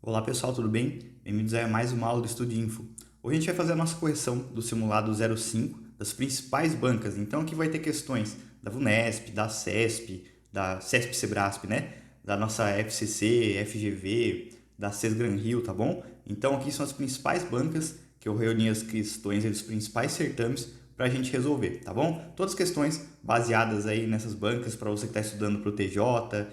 Olá pessoal, tudo bem? Bem-vindos a mais uma aula do Estudinfo. Hoje a gente vai fazer a nossa correção do simulado 05 das principais bancas. Então aqui vai ter questões da VUNESP, da CESP, da CESP-Sebrasp, né? Da nossa FCC, FGV, da Sesgran Rio, tá bom? Então aqui são as principais bancas que eu reuni as questões dos principais certames para a gente resolver, tá bom? Todas as questões baseadas aí nessas bancas para você que está estudando para o TJ,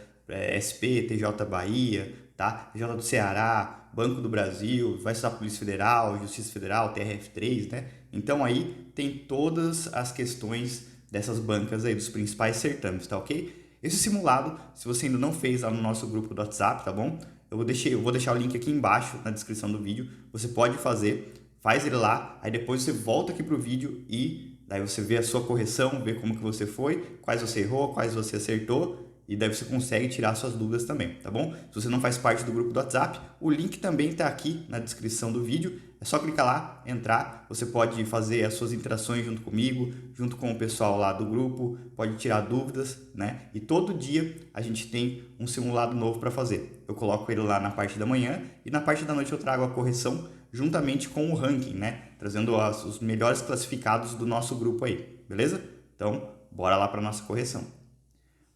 SP, TJ Bahia, tá? TJ do Ceará, Banco do Brasil, vai estudar Polícia Federal, Justiça Federal, TRF3, né? Então aí tem todas as questões dessas bancas aí, dos principais certames, tá ok? Esse simulado, se você ainda não fez lá no nosso grupo do WhatsApp, tá bom? Eu vou deixar o link aqui embaixo na descrição do vídeo, você pode fazer, faz ele lá, aí depois você volta aqui pro vídeo e daí você vê a sua correção, vê como que você foi, quais você errou, quais você acertou, e daí você consegue tirar suas dúvidas também, tá bom? Se você não faz parte do grupo do WhatsApp, o link também está aqui na descrição do vídeo. É só clicar lá, entrar, você pode fazer as suas interações junto comigo, junto com o pessoal lá do grupo, pode tirar dúvidas, né? E todo dia a gente tem um simulado novo para fazer. Eu coloco ele lá na parte da manhã e na parte da noite eu trago a correção juntamente com o ranking, né? Trazendo os melhores classificados do nosso grupo aí, beleza? Então, bora lá para nossa correção.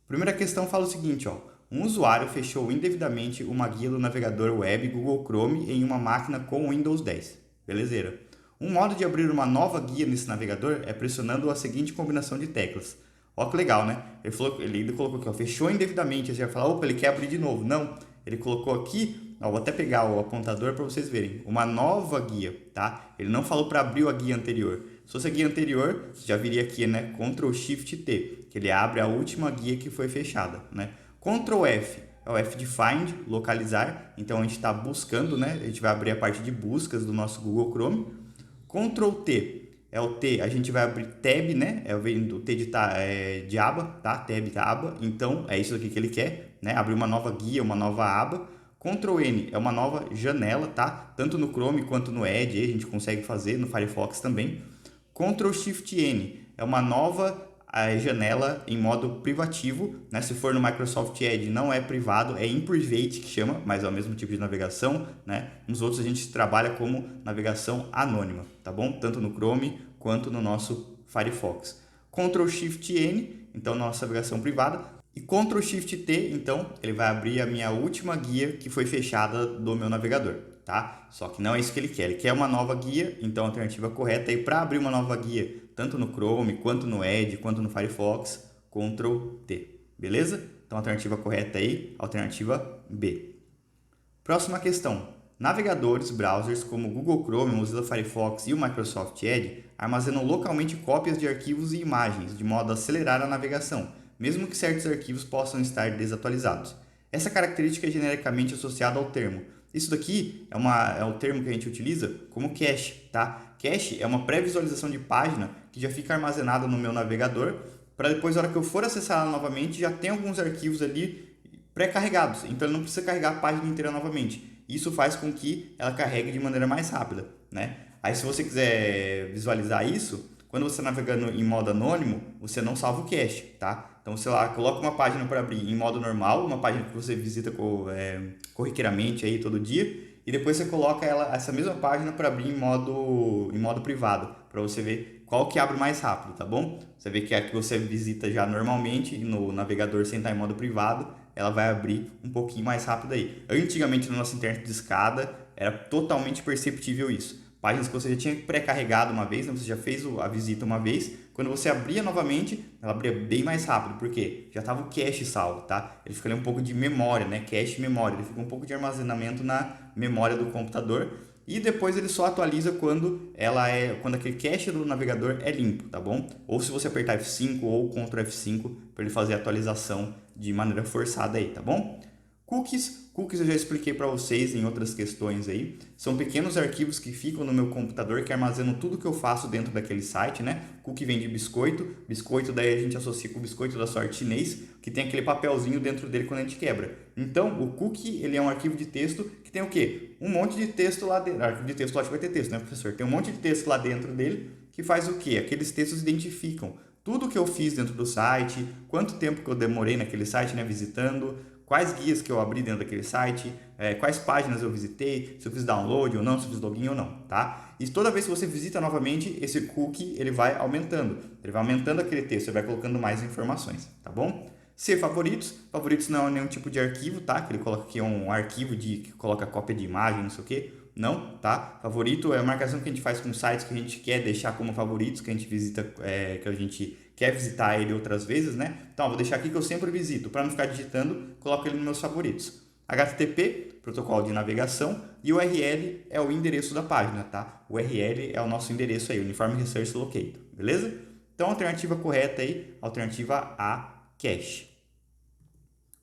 Primeira questão fala o seguinte, ó. Um usuário fechou indevidamente uma guia do navegador web Google Chrome em uma máquina com Windows 10. Belezeira. Um modo de abrir uma nova guia nesse navegador é pressionando a seguinte combinação de teclas. Ó que legal, né? Ele ainda colocou aqui, ó, fechou indevidamente. Você vai falar, opa, ele quer abrir de novo. Não, ele colocou aqui, ó, vou até pegar o apontador para vocês verem, uma nova guia, tá? Ele não falou para abrir a guia anterior. Se fosse a guia anterior, já viria aqui, né? Ctrl Shift T, que ele abre a última guia que foi fechada, né? Ctrl F é o F de Find, localizar. Então a gente está buscando, né? A gente vai abrir a parte de buscas do nosso Google Chrome. Ctrl T é o T, a gente vai abrir tab, né? Vem do T de aba, tá? Tab da aba. Então é isso aqui que ele quer, né? Abrir uma nova guia, uma nova aba. Ctrl N é uma nova janela, tá? Tanto no Chrome quanto no Edge, a gente consegue fazer, no Firefox também. Ctrl Shift N é uma nova janela em modo privativo, né? Se for no Microsoft Edge não é privado, é in private que chama, mas é o mesmo tipo de navegação, né? Nos outros a gente trabalha como navegação anônima, tá bom? Tanto no Chrome quanto no nosso Firefox. Ctrl Shift N, então nossa navegação privada, e Ctrl Shift T, então ele vai abrir a minha última guia que foi fechada do meu navegador, tá? Só que não é isso que ele quer uma nova guia, então a alternativa correta é para abrir uma nova guia, tanto no Chrome, quanto no Edge, quanto no Firefox, Ctrl T, beleza? Então a alternativa correta aí, alternativa B. Próxima questão. Navegadores, browsers como o Google Chrome, Mozilla Firefox e o Microsoft Edge armazenam localmente cópias de arquivos e imagens, de modo a acelerar a navegação, mesmo que certos arquivos possam estar desatualizados. Essa característica é genericamente associada ao termo. Isso daqui é o termo que a gente utiliza como cache, tá? Cache é uma pré-visualização de página que já fica armazenada no meu navegador, para depois, na hora que eu for acessar ela novamente, já tem alguns arquivos ali pré-carregados, então ele não precisa carregar a página inteira novamente. Isso faz com que ela carregue de maneira mais rápida, né? Aí se você quiser visualizar isso, quando você está navegando em modo anônimo, você não salva o cache, tá? Então você lá coloca uma página para abrir em modo normal, uma página que você visita corriqueiramente aí todo dia, e depois você coloca essa mesma página para abrir em modo privado, para você ver qual que abre mais rápido, tá bom? Você vê que a que você visita já normalmente no navegador sem estar em modo privado, ela vai abrir um pouquinho mais rápido aí. Antigamente, na nossa internet de escada, era totalmente perceptível isso. Páginas que você já tinha pré-carregado uma vez, né? Você já fez a visita uma vez, quando você abria novamente, ela abria bem mais rápido, porque já estava o cache salvo, tá? Ele fica ali um pouco de memória, né? Cache e memória, ele fica um pouco de armazenamento na memória do computador, e depois ele só atualiza quando aquele cache do navegador é limpo, tá bom? Ou se você apertar F5 ou Ctrl F5 para ele fazer a atualização de maneira forçada aí, tá bom? Cookies eu já expliquei para vocês em outras questões aí. São pequenos arquivos que ficam no meu computador que armazenam tudo que eu faço dentro daquele site, né? Cookie vem de biscoito. Biscoito daí a gente associa com o biscoito da sorte chinês, que tem aquele papelzinho dentro dele quando a gente quebra. Então, o cookie, ele é um arquivo de texto que tem o quê? Um monte de texto lá dentro. Arquivo de texto, lógico, vai ter texto, né, professor? Tem um monte de texto lá dentro dele que faz o quê? Aqueles textos identificam tudo que eu fiz dentro do site, quanto tempo que eu demorei naquele site, né, visitando, quais guias que eu abri dentro daquele site, quais páginas eu visitei, se eu fiz download ou não, se eu fiz login ou não, tá? E toda vez que você visita novamente, esse cookie ele vai aumentando aquele texto, você vai colocando mais informações, tá bom? C, favoritos não é nenhum tipo de arquivo, tá? Que ele coloca aqui um arquivo que coloca cópia de imagem, não sei o que, não, tá? Favorito é a marcação que a gente faz com sites que a gente quer deixar como favoritos, que a gente visita, que a gente quer visitar ele outras vezes, né? Então, vou deixar aqui que eu sempre visito, para não ficar digitando, coloco ele nos meus favoritos. HTTP, protocolo de navegação, e o URL é o endereço da página, tá? O URL é o nosso endereço aí, Uniform Research Locator, beleza? Então, a alternativa correta aí, alternativa A, cache.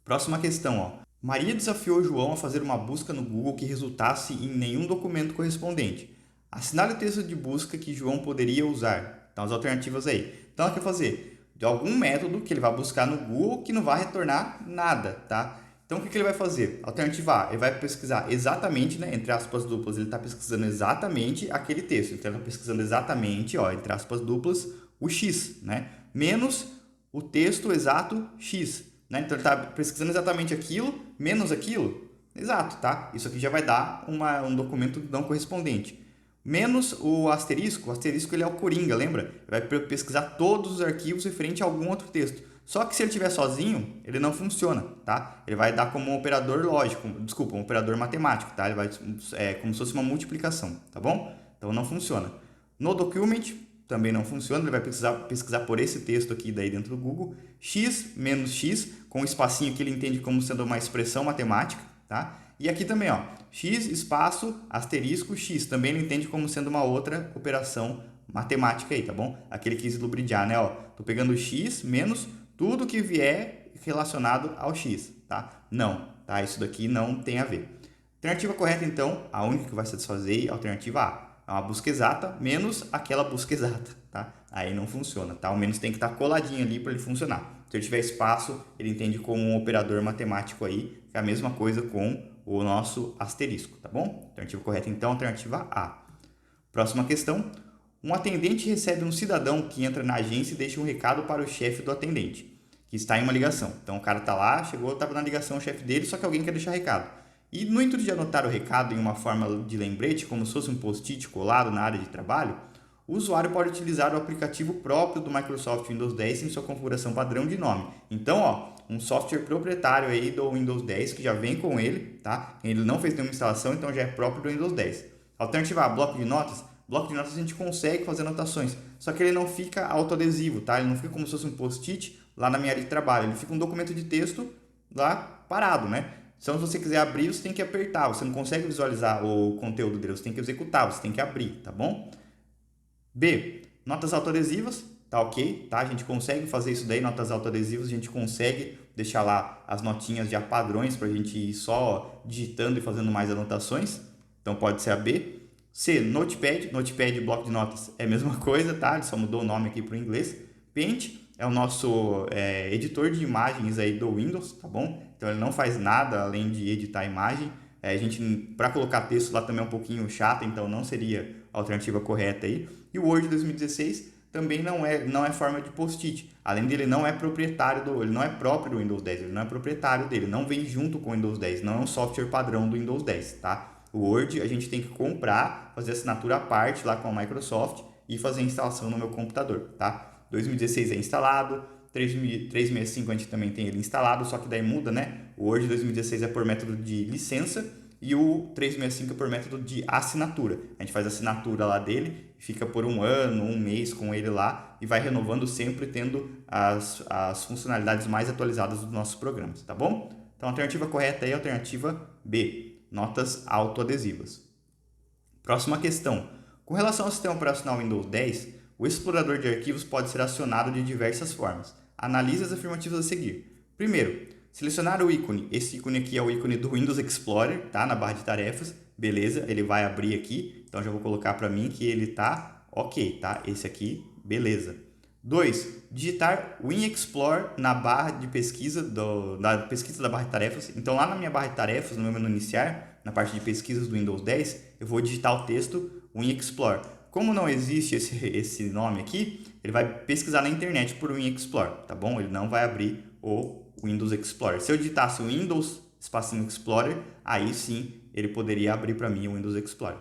Próxima questão, ó. Maria desafiou João a fazer uma busca no Google que resultasse em nenhum documento correspondente. Assinale o texto de busca que João poderia usar. Então, as alternativas aí. Então, ela quer fazer de algum método que ele vai buscar no Google que não vai retornar nada, tá? Então, o que ele vai fazer? Alternativa A, ele vai pesquisar exatamente, né, entre aspas duplas, ele está pesquisando exatamente aquele texto. Então, ele está pesquisando exatamente, ó, entre aspas duplas, o X, né? Menos o texto exato X. Né? Então, ele está pesquisando exatamente aquilo, menos aquilo. Exato, tá? Isso aqui já vai dar um documento não correspondente. Menos o asterisco ele é o coringa, lembra? Ele vai pesquisar todos os arquivos referente a algum outro texto. Só que se ele estiver sozinho, ele não funciona, tá? Ele vai dar como um operador lógico, um operador matemático, tá? Ele vai, como se fosse uma multiplicação, tá bom? Então, não funciona. No document, também não funciona, ele vai pesquisar por esse texto aqui daí dentro do Google, x menos x, com um espacinho que ele entende como sendo uma expressão matemática, tá? E aqui também, ó, x espaço asterisco x, também ele entende como sendo uma outra operação matemática aí, tá bom? Aqui ele quis lubridiar, né, ó, tô pegando x menos tudo que vier relacionado ao x, tá? Não, tá? Isso daqui não tem a ver. Alternativa correta, então, a única que vai satisfazer é a alternativa A. É uma busca exata menos aquela busca exata, tá? Aí não funciona, tá? Ao menos tem que estar coladinho ali para ele funcionar. Se ele tiver espaço, ele entende como um operador matemático aí, que é a mesma coisa com o nosso asterisco, tá bom? Alternativa correta, então, alternativa A. Próxima questão. Um atendente recebe um cidadão que entra na agência e deixa um recado para o chefe do atendente, que está em uma ligação. Então, o cara tá lá, chegou, estava na ligação, o chefe dele, só que alguém quer deixar recado. E no intuito de anotar o recado em uma forma de lembrete, como se fosse um post-it colado na área de trabalho, o usuário pode utilizar o aplicativo próprio do Microsoft Windows 10 em sua configuração padrão de nome. Então, ó, um software proprietário aí do Windows 10 que já vem com ele, tá? Ele não fez nenhuma instalação, então já é próprio do Windows 10. Alternativa A, bloco de notas. Bloco de notas a gente consegue fazer anotações, só que ele não fica autoadesivo, tá? Ele não fica como se fosse um post-it lá na minha área de trabalho. Ele fica um documento de texto lá parado, né? Então, se você quiser abrir, você tem que apertar. Você não consegue visualizar o conteúdo dele, você tem que executar, você tem que abrir, tá bom? B. Notas autoadesivas, tá ok, tá? A gente consegue fazer isso daí, notas autoadesivas, a gente consegue deixar lá as notinhas já padrões para a gente ir só digitando e fazendo mais anotações. Então, pode ser a B. C. Notepad. Notepad e bloco de notas é a mesma coisa, tá? Ele só mudou o nome aqui para o inglês. Paint é o nosso editor de imagens aí do Windows, tá bom? Então ele não faz nada além de editar a imagem. A gente, para colocar texto lá também é um pouquinho chato, então não seria a alternativa correta aí. E o Word 2016 também não é forma de post-it. Além dele não é proprietário ele não é próprio do Windows 10, ele não é proprietário dele, não vem junto com o Windows 10, não é um software padrão do Windows 10, tá? O Word a gente tem que comprar, fazer assinatura à parte lá com a Microsoft e fazer a instalação no meu computador, tá? 2016 é instalado, 365 a gente também tem ele instalado, só que daí muda, né? O Word 2016 é por método de licença e o 365 é por método de assinatura. A gente faz a assinatura lá dele, fica por um ano, um mês com ele lá e vai renovando sempre tendo as funcionalidades mais atualizadas dos nossos programas, tá bom? Então a alternativa correta é a alternativa B, notas autoadesivas. Próxima questão. Com relação ao sistema operacional Windows 10, o explorador de arquivos pode ser acionado de diversas formas. Analise as afirmativas a seguir. Primeiro, selecionar o ícone. Esse ícone aqui é o ícone do Windows Explorer, tá? Na barra de tarefas. Beleza, ele vai abrir aqui. Então, já vou colocar para mim que ele tá ok, tá? Esse aqui, beleza. 2. Digitar WinExplore na barra de pesquisa, da pesquisa da barra de tarefas. Então, lá na minha barra de tarefas, no meu menu iniciar, na parte de pesquisas do Windows 10, eu vou digitar o texto WinExplore. Como não existe esse nome aqui, ele vai pesquisar na internet por WinExplore, tá bom? Ele não vai abrir o Windows Explorer. Se eu digitasse o Windows espacinho Explorer, aí sim ele poderia abrir para mim o Windows Explorer.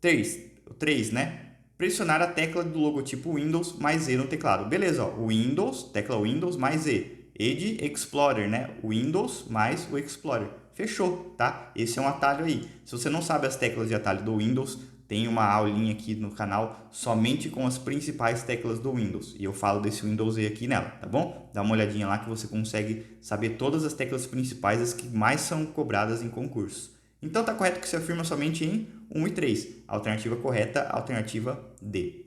3, né? Pressionar a tecla do logotipo Windows mais E no teclado. Beleza, ó, Windows, tecla Windows mais E. E de Explorer, né? Windows mais o Explorer. Fechou, tá? Esse é um atalho aí. Se você não sabe as teclas de atalho do Windows, tem uma aulinha aqui no canal somente com as principais teclas do Windows. E eu falo desse Windows E aqui nela, tá bom? Dá uma olhadinha lá que você consegue saber todas as teclas principais, as que mais são cobradas em concursos. Então tá correto que se afirma somente em 1 e 3. Alternativa correta, alternativa D.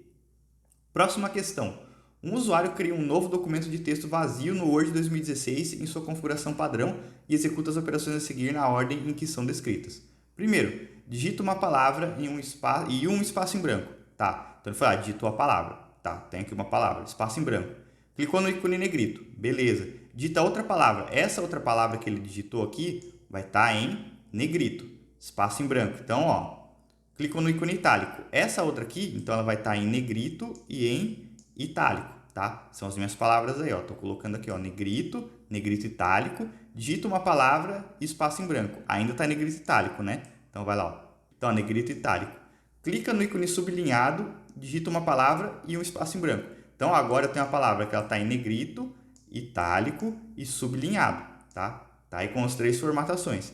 Próxima questão. Um usuário cria um novo documento de texto vazio no Word 2016 em sua configuração padrão e executa as operações a seguir na ordem em que são descritas. Primeiro, digita uma palavra e um espaço em branco. Tá, então ele foi lá, digitou a palavra. Tá, tem aqui uma palavra, espaço em branco. Clicou no ícone negrito. Beleza. Digita outra palavra. Essa outra palavra que ele digitou aqui vai estar em negrito, espaço em branco. Então, ó, clicou no ícone itálico. Essa outra aqui, então ela vai estar em negrito e em itálico, tá? São as minhas palavras aí, ó. Tô colocando aqui, ó, negrito, negrito itálico, digita uma palavra e espaço em branco. Ainda tá negrito itálico, né? Então vai lá, ó. Então, negrito itálico. Clica no ícone sublinhado, digita uma palavra e um espaço em branco. Então, agora eu tenho a palavra que ela tá em negrito, itálico e sublinhado, tá? Tá aí com as 3 formatações.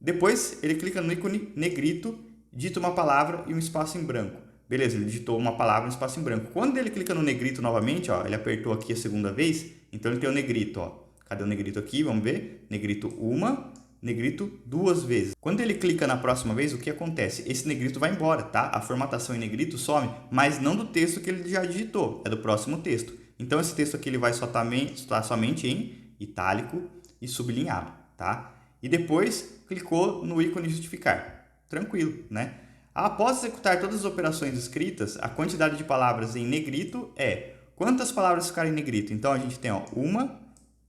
Depois, ele clica no ícone negrito, digita uma palavra e um espaço em branco. Beleza, ele digitou uma palavra e um espaço em branco. Quando ele clica no negrito novamente, ó, ele apertou aqui a segunda vez, então ele tem o negrito, ó. Cadê o negrito aqui? Vamos ver. Negrito uma, negrito 2 vezes. Quando ele clica na próxima vez, o que acontece? Esse negrito vai embora, tá? A formatação em negrito some, mas não do texto que ele já digitou, é do próximo texto. Então, esse texto aqui ele vai estar somente em itálico e sublinhado, tá? E depois clicou no ícone justificar. Tranquilo, né? Após executar todas as operações escritas, a quantidade de palavras em negrito é... Quantas palavras ficaram em negrito? Então, a gente tem, ó, 1,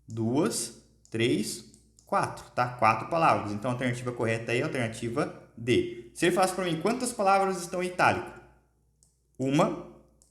2, 3, 4, tá? 4 palavras. Então, a alternativa correta aí é a alternativa D. Se ele falasse para mim, quantas palavras estão em itálico? 1,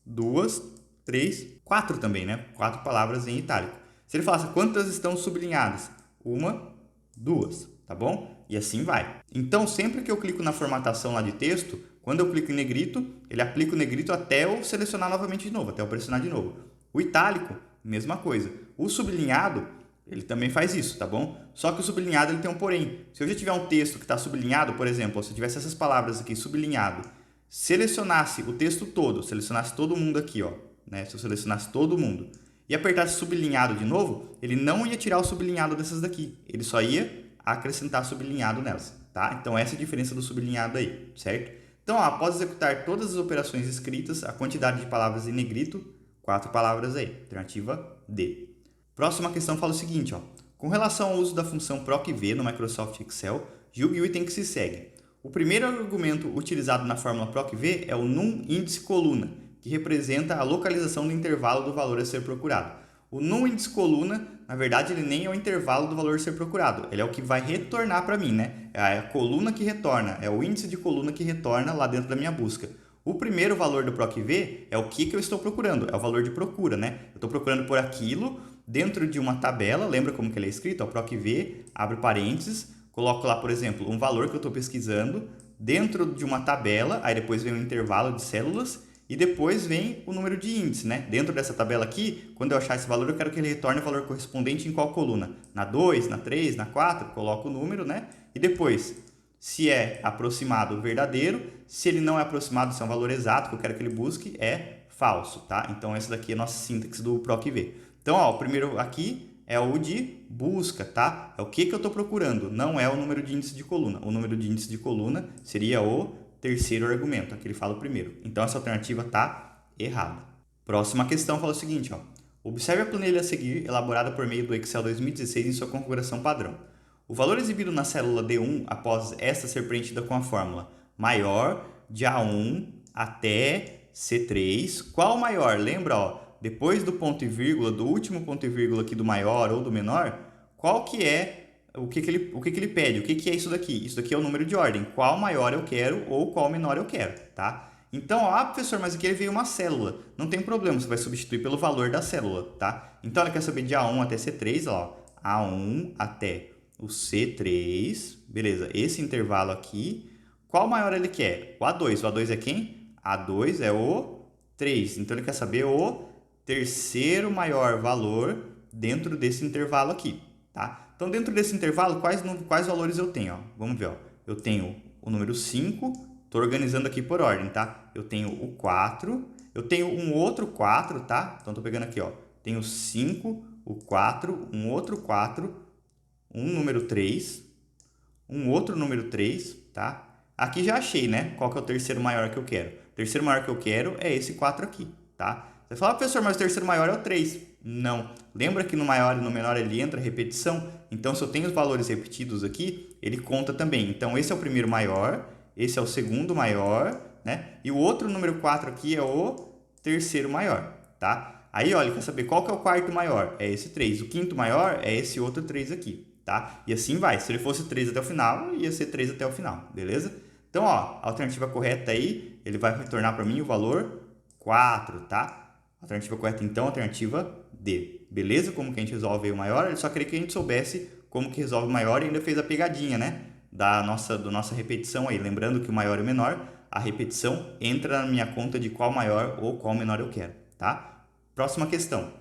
2, 3, 4 também, né? 4 palavras em itálico. Se ele falasse, quantas estão sublinhadas? 1, 2, tá bom? E assim vai. Então, sempre que eu clico na formatação lá de texto, quando eu clico em negrito, ele aplica o negrito até eu selecionar novamente de novo, até eu pressionar de novo. O itálico, mesma coisa. O sublinhado, ele também faz isso, tá bom? Só que o sublinhado ele tem um porém. Se eu já tiver um texto que está sublinhado, por exemplo, se eu tivesse essas palavras aqui, sublinhado, selecionasse o texto todo, selecionasse todo mundo aqui, ó, né? Se eu selecionasse todo mundo e apertasse sublinhado de novo, ele não ia tirar o sublinhado dessas daqui. Ele só ia acrescentar sublinhado nelas, tá? Então, essa é a diferença do sublinhado aí, certo? Então, ó, após executar todas as operações escritas, a quantidade de palavras em negrito, 4 palavras aí, alternativa D. Próxima questão fala o seguinte, ó. Com relação ao uso da função PROC-V no Microsoft Excel, julgue o item que se segue. O primeiro argumento utilizado na fórmula PROC-V é o num índice coluna, que representa a localização do intervalo do valor a ser procurado. O num índice coluna, na verdade, ele nem é o intervalo do valor a ser procurado. Ele é o que vai retornar para mim, né? É a coluna que retorna, é o índice de coluna que retorna lá dentro da minha busca. O primeiro valor do PROC-V é o que eu estou procurando, é o valor de procura, né? Eu estou procurando por aquilo dentro de uma tabela, lembra como que ele é escrito? O PROC-V, abre parênteses, coloco lá, por exemplo, um valor que eu estou pesquisando dentro de uma tabela, aí depois vem um intervalo de células, e depois vem o número de índice, né? Dentro dessa tabela aqui, quando eu achar esse valor, eu quero que ele retorne o valor correspondente em qual coluna? Na 2, na 3, na 4, coloco o número, né? E depois, se é aproximado, verdadeiro. Se ele não é aproximado, se é um valor exato que eu quero que ele busque, é falso, tá? Então, essa daqui é a nossa síntese do PROC-V. Então, ó, o primeiro aqui é o de busca, tá? É o que eu estou procurando, não é o número de índice de coluna. O número de índice de coluna seria o terceiro argumento, aqui ele fala o primeiro. Então, essa alternativa está errada. Próxima questão fala o seguinte, ó. Observe a planilha a seguir, elaborada por meio do Excel 2016 em sua configuração padrão. O valor exibido na célula D1, após esta ser preenchida com a fórmula maior de A1 até C3, qual maior? Lembra, ó, depois do ponto e vírgula, do último ponto e vírgula aqui do maior ou do menor, qual que é o que ele pede? O que é isso daqui? Isso daqui é o número de ordem. Qual maior eu quero ou qual menor eu quero, tá? Então, professor, mas aqui ele veio uma célula. Não tem problema, você vai substituir pelo valor da célula, tá? Então, ela quer saber de A1 até C3, ó. A1 até o C3, beleza. Esse intervalo aqui, qual maior ele quer? O A2. O A2 é quem? A2 é o 3. Então, ele quer saber o terceiro maior valor dentro desse intervalo aqui, tá? Então, dentro desse intervalo, quais valores eu tenho? Ó? Vamos ver, ó. Eu tenho o número 5, estou organizando aqui por ordem, tá? Eu tenho o 4, eu tenho um outro 4, tá? Então, estou pegando aqui, ó. Tenho o 5, o 4, um outro 4, um número 3, um outro número 3, tá? Aqui já achei, né? Qual que é o terceiro maior que eu quero? O terceiro maior que eu quero é esse 4 aqui, tá? Você fala, professor, mas o terceiro maior é o 3. Não. Lembra que no maior e no menor ele entra repetição? Então, se eu tenho os valores repetidos aqui, ele conta também. Então, esse é o primeiro maior, esse é o segundo maior, né? E o outro número 4 aqui é o terceiro maior, tá? Aí, olha, quer saber qual que é o quarto maior? É esse 3. O quinto maior é esse outro 3 aqui, tá? E assim vai. Se ele fosse 3 até o final, ia ser 3 até o final, beleza? Então, ó, a alternativa correta aí, ele vai retornar para mim o valor 4, tá? Alternativa correta, então, alternativa D. Beleza? Como que a gente resolve o maior? Ele só queria que a gente soubesse como que resolve o maior e ainda fez a pegadinha, né? Da nossa repetição aí. Lembrando que o maior e o menor, a repetição entra na minha conta de qual maior ou qual menor eu quero, tá? Próxima questão.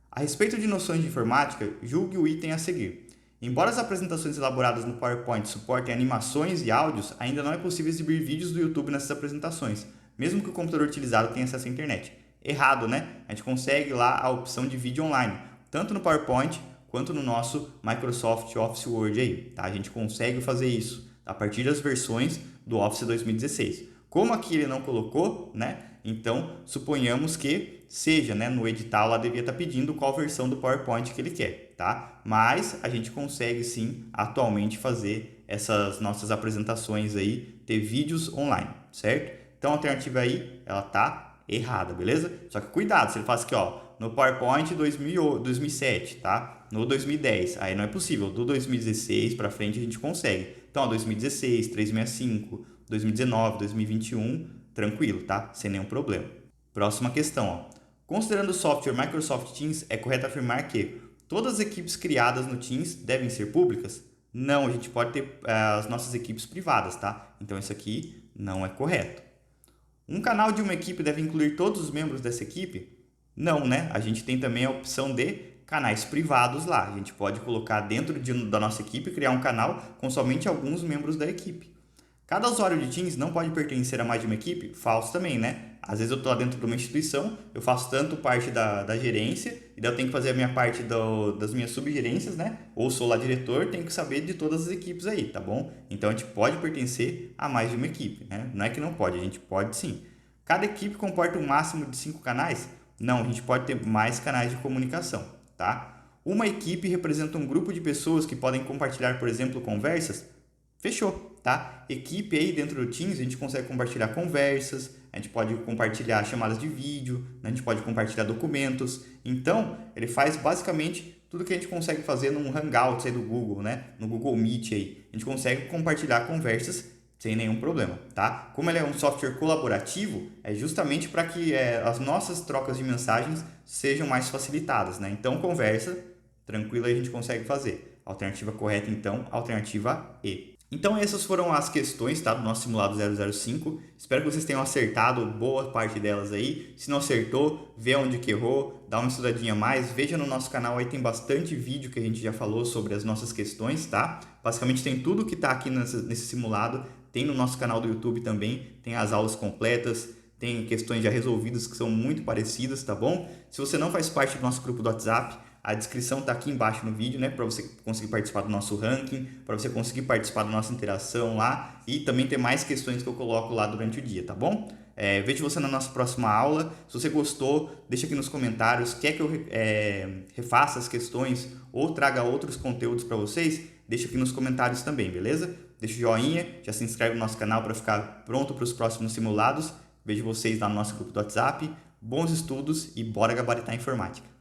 A respeito de noções de informática, julgue o item a seguir. Embora as apresentações elaboradas no PowerPoint suportem animações e áudios, ainda não é possível exibir vídeos do YouTube nessas apresentações, mesmo que o computador utilizado tenha acesso à internet. Errado, né? A gente consegue lá a opção de vídeo online, tanto no PowerPoint quanto no nosso Microsoft Office Word aí, tá? A gente consegue fazer isso a partir das versões do Office 2016. Como aqui ele não colocou, né? Então, suponhamos que seja, né? No edital lá devia estar pedindo qual versão do PowerPoint que ele quer, tá? Mas a gente consegue sim, atualmente, fazer essas nossas apresentações aí, ter vídeos online, certo? Então, a alternativa aí, ela tá errada, beleza? Só que cuidado, se ele faz aqui, ó, no PowerPoint 2007, tá? No 2010, aí não é possível. Do 2016 para frente a gente consegue. Então, ó, 2016, 365, 2019, 2021, tranquilo, tá? Sem nenhum problema. Próxima questão, ó. Considerando o software Microsoft Teams, é correto afirmar que todas as equipes criadas no Teams devem ser públicas? Não, a gente pode ter as nossas equipes privadas, tá? Então, isso aqui não é correto. Um canal de uma equipe deve incluir todos os membros dessa equipe? Não, né? A gente tem também a opção de canais privados lá. A gente pode colocar dentro da nossa equipe, criar um canal com somente alguns membros da equipe. Cada usuário de Teams não pode pertencer a mais de uma equipe? Falso também, né? Às vezes eu estou lá dentro de uma instituição, eu faço tanto parte da gerência, e daí eu tenho que fazer a minha parte das minhas subgerências, né? Ou sou lá diretor, tenho que saber de todas as equipes aí, tá bom? Então a gente pode pertencer a mais de uma equipe, né? Não é que não pode, a gente pode sim. Cada equipe comporta um máximo de 5 canais? Não, a gente pode ter mais canais de comunicação, tá? Uma equipe representa um grupo de pessoas que podem compartilhar, por exemplo, conversas? Fechou, tá? Equipe aí dentro do Teams, a gente consegue compartilhar conversas, a gente pode compartilhar chamadas de vídeo, né? A gente pode compartilhar documentos. Então, ele faz basicamente tudo que a gente consegue fazer num Hangouts aí do Google, né? No Google Meet aí. A gente consegue compartilhar conversas sem nenhum problema, tá? Como ele é um software colaborativo, é justamente para que as nossas trocas de mensagens sejam mais facilitadas, né? Então, conversa, tranquilo, a gente consegue fazer. Alternativa correta, então, alternativa E. Então essas foram as questões, tá, do nosso simulado 005. Espero que vocês tenham acertado boa parte delas aí. Se não acertou, vê onde que errou, dá uma estudadinha a mais. Veja no nosso canal aí, tem bastante vídeo que a gente já falou sobre as nossas questões, tá? Basicamente tem tudo que está aqui nesse simulado. Tem no nosso canal do YouTube também, tem as aulas completas, tem questões já resolvidas que são muito parecidas, tá bom? Se você não faz parte do nosso grupo do WhatsApp, a descrição está aqui embaixo no vídeo, né? Para você conseguir participar do nosso ranking, para você conseguir participar da nossa interação lá e também ter mais questões que eu coloco lá durante o dia, tá bom? Vejo você na nossa próxima aula. Se você gostou, deixa aqui nos comentários. Quer que eu refaça as questões ou traga outros conteúdos para vocês? Deixa aqui nos comentários também, beleza? Deixa o joinha, já se inscreve no nosso canal para ficar pronto para os próximos simulados. Vejo vocês lá no nosso grupo do WhatsApp. Bons estudos e bora gabaritar a informática!